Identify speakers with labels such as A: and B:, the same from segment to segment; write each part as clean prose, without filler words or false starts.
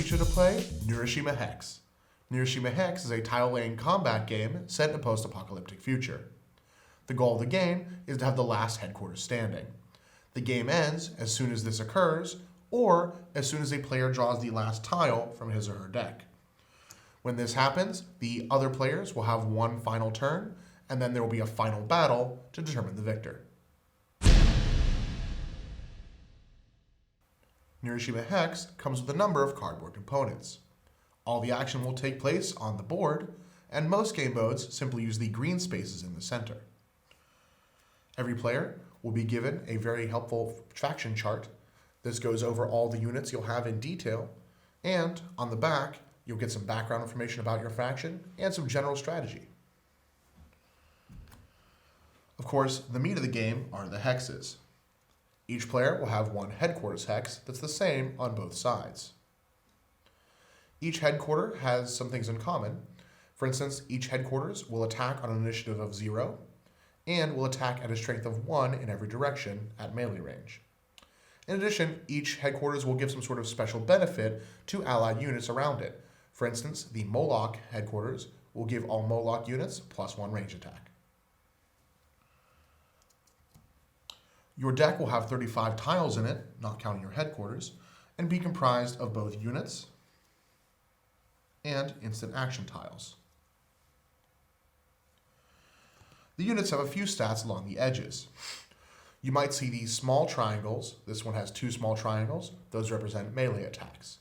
A: teach you to play Neuroshima Hex. Neuroshima Hex is a tile-laying combat game set in a post-apocalyptic future. The goal of the game is to have the last headquarters standing. The game ends as soon as this occurs, or as soon as a player draws the last tile from his or her deck. When this happens, the other players will have one final turn, and then there will be a final battle to determine the victor. Neuroshima Hex comes with a number of cardboard components. All the action will take place on the board, and most game modes simply use the green spaces in the center. Every player will be given a very helpful faction chart. This goes over all the units you'll have in detail, and on the back, you'll get some background information about your faction and some general strategy. Of course, the meat of the game are the hexes. Each player will have one headquarters hex that's the same on both sides. Each headquarter has some things in common. For instance, each headquarters will attack on an initiative of 0 and will attack at a strength of 1 in every direction at melee range. In addition, each headquarters will give some sort of special benefit to allied units around it. For instance, the Moloch headquarters will give all Moloch units +1 range attack. Your deck will have 35 tiles in it, not counting your headquarters, and be comprised of both units and instant action tiles. The units have a few stats along the edges. You might see these small triangles. This one has 2 small triangles. Those represent melee attacks.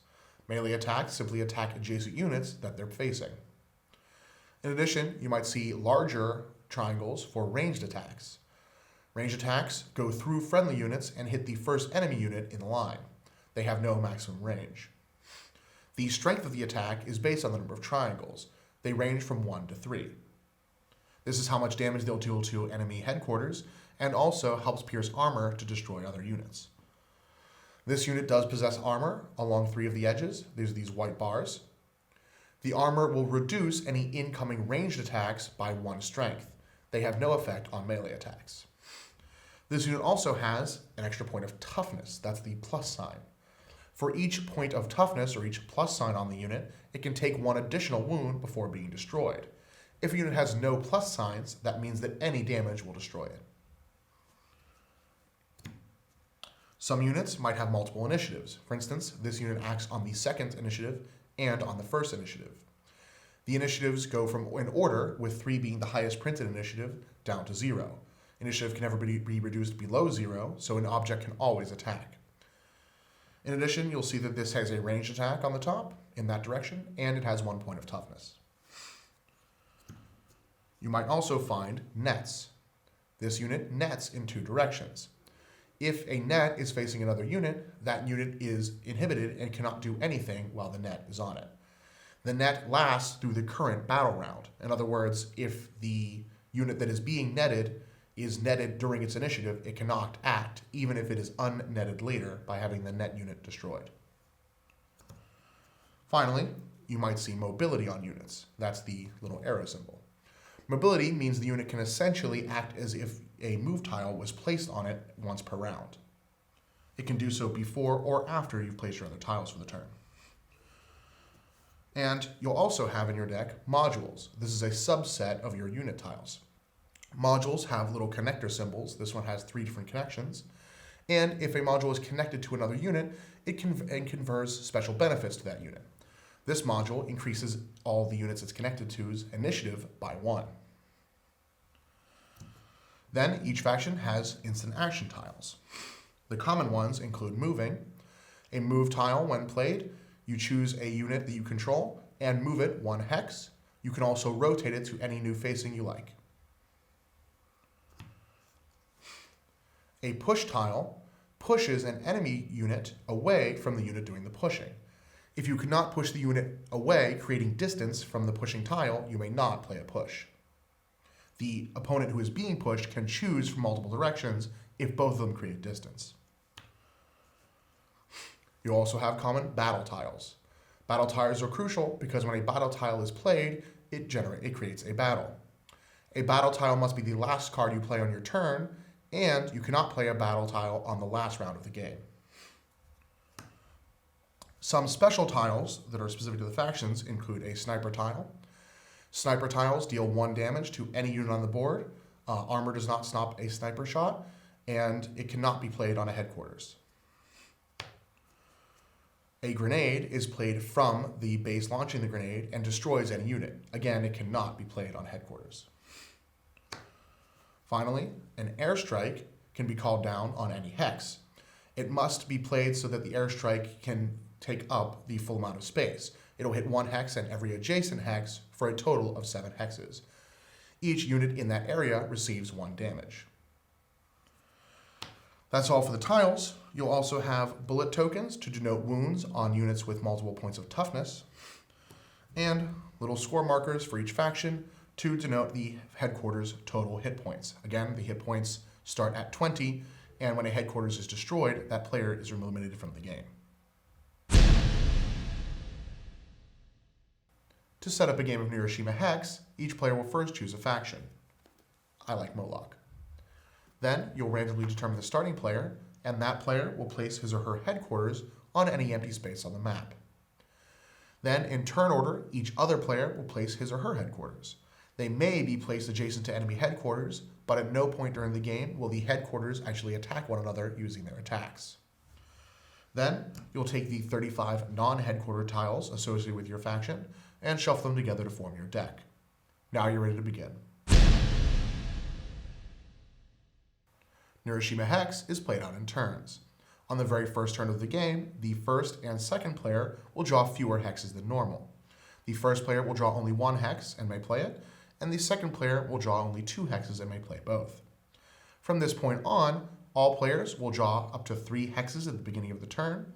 A: Melee attacks simply attack adjacent units that they're facing. In addition, you might see larger triangles for ranged attacks. Ranged attacks go through friendly units and hit the first enemy unit in the line. They have no maximum range. The strength of the attack is based on the number of triangles. They range from 1 to 3. This is how much damage they'll deal to enemy headquarters, and also helps pierce armor to destroy other units. This unit does possess armor along 3 of the edges. These are these white bars. The armor will reduce any incoming ranged attacks by 1 strength. They have no effect on melee attacks. This unit also has an extra point of toughness. That's the plus sign. For each point of toughness, or each plus sign on the unit, it can take 1 additional wound before being destroyed. If a unit has no plus signs, that means that any damage will destroy it. Some units might have multiple initiatives. For instance, this unit acts on the 2nd initiative and on the 1st initiative. The initiatives go in order, with 3 being the highest printed initiative, down to 0. Initiative can never be reduced below 0, so an object can always attack. In addition, you'll see that this has a ranged attack on the top in that direction, and it has 1 point of toughness. You might also find nets. This unit nets in 2 directions. If a net is facing another unit, that unit is inhibited and cannot do anything while the net is on it. The net lasts through the current battle round. In other words, if the unit that is being netted is netted during its initiative, it cannot act, even if it is unnetted later by having the net unit destroyed. Finally, you might see mobility on units. That's the little arrow symbol. Mobility means the unit can essentially act as if a move tile was placed on it once per round. It can do so before or after you've placed your other tiles for the turn. And you'll also have in your deck modules. This is a subset of your unit tiles. Modules have little connector symbols. This one has 3 different connections. And if a module is connected to another unit, it confers special benefits to that unit. This module increases all the units it's connected to's initiative by 1. Then each faction has instant action tiles. The common ones include moving. A move tile, when played, you choose a unit that you control and move it 1 hex. You can also rotate it to any new facing you like. A push tile pushes an enemy unit away from the unit doing the pushing. If you cannot push the unit away, creating distance from the pushing tile, you may not play a push. The opponent who is being pushed can choose from multiple directions if both of them create distance. You also have common battle tiles. Battle tiles are crucial because when a battle tile is played, it creates a battle. A battle tile must be the last card you play on your turn, and you cannot play a battle tile on the last round of the game. Some special tiles that are specific to the factions include a sniper tile. Sniper tiles deal 1 damage to any unit on the board. Armor does not stop a sniper shot, and it cannot be played on a headquarters. A grenade is played from the base launching the grenade and destroys any unit. Again, it cannot be played on headquarters. Finally, an airstrike can be called down on any hex. It must be played so that the airstrike can take up the full amount of space. It'll hit 1 hex and every adjacent hex for a total of 7 hexes. Each unit in that area receives 1 damage. That's all for the tiles. You'll also have bullet tokens to denote wounds on units with multiple points of toughness, and little score markers for each faction to denote the headquarters' total hit points. Again, the hit points start at 20, and when a headquarters is destroyed, that player is eliminated from the game. To set up a game of Neuroshima Hex, each player will first choose a faction. I like Moloch. Then you'll randomly determine the starting player, and that player will place his or her headquarters on any empty space on the map. Then, in turn order, each other player will place his or her headquarters. They may be placed adjacent to enemy headquarters, but at no point during the game will the headquarters actually attack one another using their attacks. Then, you'll take the 35 non-headquarter tiles associated with your faction and shuffle them together to form your deck. Now you're ready to begin. Neuroshima Hex is played out in turns. On the very first turn of the game, the first and second player will draw fewer hexes than normal. The first player will draw only 1 hex and may play it, and the second player will draw only 2 hexes and may play both. From this point on, all players will draw up to 3 hexes at the beginning of the turn.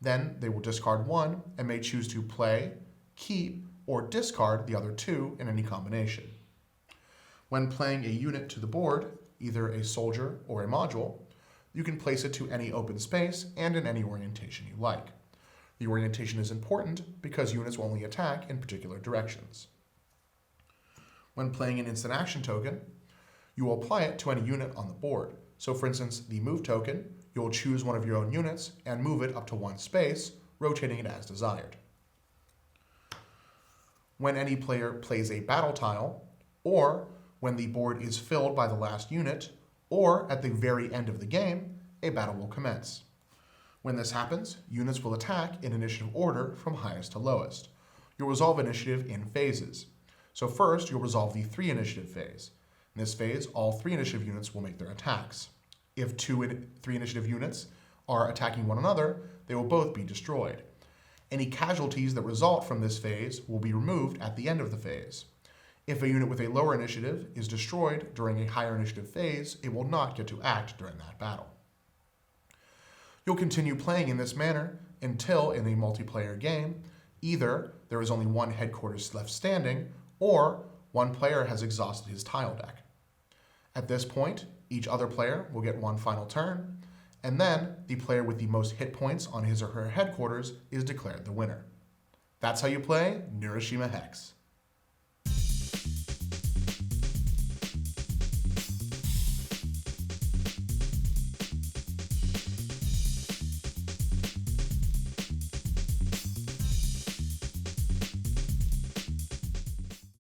A: Then they will discard 1 and may choose to play, keep, or discard the other 2 in any combination. When playing a unit to the board, either a soldier or a module, you can place it to any open space and in any orientation you like. The orientation is important because units will only attack in particular directions. When playing an instant action token, you will apply it to any unit on the board. So for instance, the move token, you will choose one of your own units and move it up to 1 space, rotating it as desired. When any player plays a battle tile, or when the board is filled by the last unit, or at the very end of the game, a battle will commence. When this happens, units will attack in initiative order from highest to lowest. You'll resolve initiative in phases. So first, you'll resolve the 3 initiative phase. In this phase, all 3 initiative units will make their attacks. If 2 and 3 initiative units are attacking one another, they will both be destroyed. Any casualties that result from this phase will be removed at the end of the phase. If a unit with a lower initiative is destroyed during a higher initiative phase, it will not get to act during that battle. You'll continue playing in this manner until, in a multiplayer game, either there is only 1 headquarters left standing, or 1 player has exhausted his tile deck. At this point, each other player will get 1 final turn, and then the player with the most hit points on his or her headquarters is declared the winner. That's how you play Neuroshima Hex.